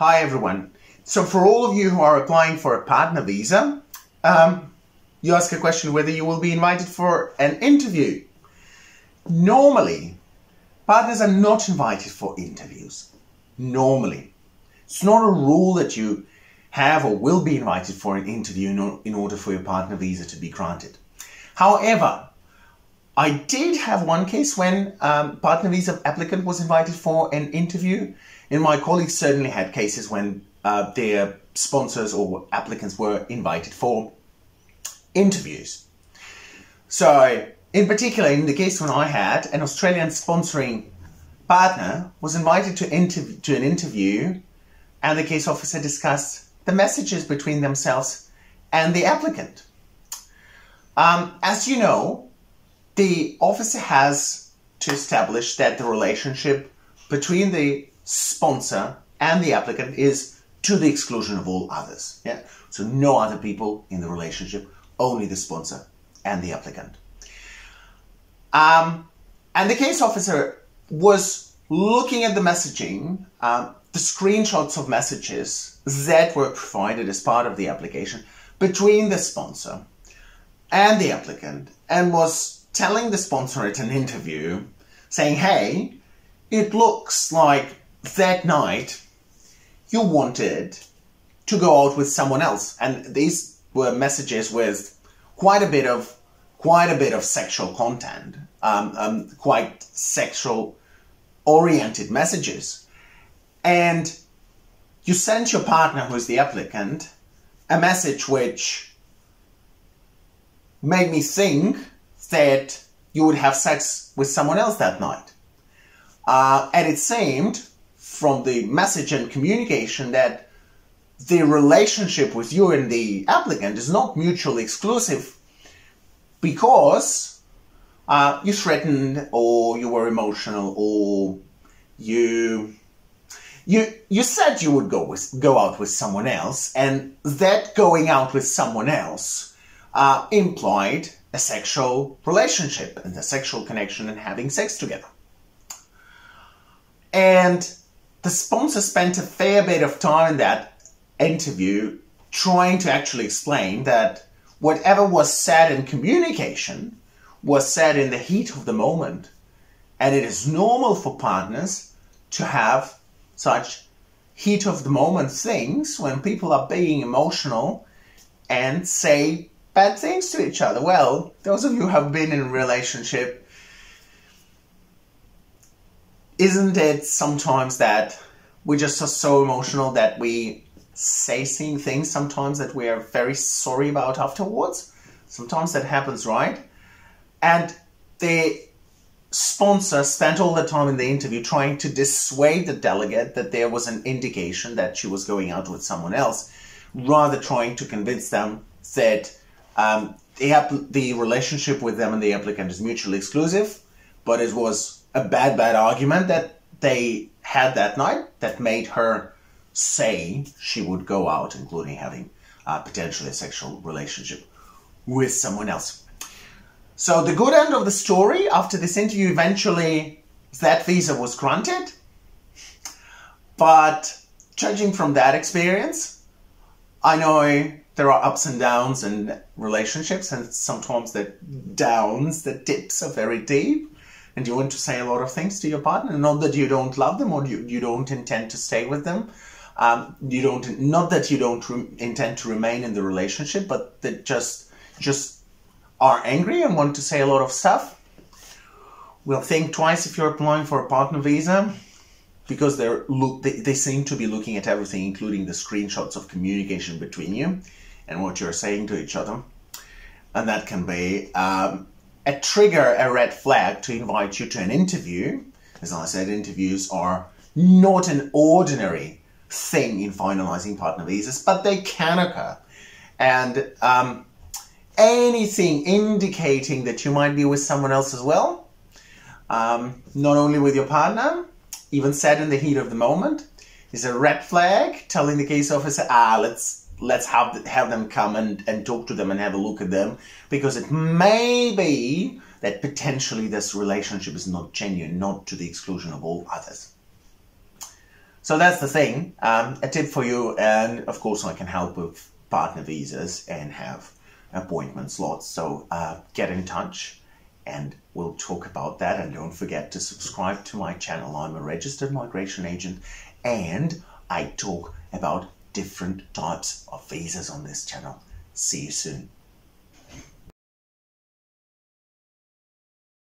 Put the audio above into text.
Hi everyone. So for all of you who are applying for a partner visa, you ask a question whether you will be invited for an interview. Normally, partners are not invited for interviews. Normally. It's not a rule that you have or will be invited for an interview in order for your partner visa to be granted. However, I did have one case when partner visa applicant was invited for an interview, and my colleagues certainly had cases when their sponsors or applicants were invited for interviews. So, in particular, in the case when I had, an Australian sponsoring partner was invited to an interview, and the case officer discussed the messages between themselves and the applicant. As you know, the officer has to establish that the relationship between the sponsor and the applicant is to the exclusion of all others. Yeah? So no other people in the relationship, only the sponsor and the applicant. And the case officer was looking at the messaging, the screenshots of messages that were provided as part of the application between the sponsor and the applicant, and was telling the sponsor at an interview, saying, hey, it looks like that night you wanted to go out with someone else. And these were messages with quite a bit of sexual content, quite sexual oriented messages. And you sent your partner, who is the applicant, a message which made me think that you would have sex with someone else that night. And it seemed from the message and communication that the relationship with you and the applicant is not mutually exclusive, because you threatened, or you were emotional, or you said you would go out with someone else, and that going out with someone else implied a sexual relationship and a sexual connection and having sex together. And the sponsor spent a fair bit of time in that interview trying to actually explain that whatever was said in communication was said in the heat of the moment, and it is normal for partners to have such heat of the moment things when people are being emotional and say bad things to each other. Well, those of you who have been in a relationship, isn't it sometimes that we just are so emotional that we say things sometimes that we are very sorry about afterwards? Sometimes that happens, right? And the sponsor spent all the time in the interview trying to dissuade the delegate that there was an indication that she was going out with someone else, rather trying to convince them that the relationship with them and the applicant is mutually exclusive, but it was a bad argument that they had that night that made her say she would go out, including having potentially a sexual relationship with someone else. So the good end of the story, after this interview, eventually that visa was granted. But judging from that experience, I know there are ups and downs in relationships, and sometimes the dips are very deep, and you want to say a lot of things to your partner. Not that you don't love them or you don't intend to stay with them. Not that you don't intend to remain in the relationship, but that just are angry and want to say a lot of stuff. Well, think twice if you're applying for a partner visa, because they seem to be looking at everything, including the screenshots of communication between you and what you're saying to each other. And that can be a trigger, a red flag to invite you to an interview. As I said, interviews are not an ordinary thing in finalizing partner visas, but they can occur. And anything indicating that you might be with someone else as well, not only with your partner, even said in the heat of the moment, is a red flag telling the case officer, let's have them come and talk to them and have a look at them, because it may be that potentially this relationship is not genuine, not to the exclusion of all others. So that's the thing, a tip for you. And of course I can help with partner visas and have appointment slots. So get in touch and we'll talk about that. And don't forget to subscribe to my channel. I'm a registered migration agent and I talk about different types of visas on this channel. See you soon.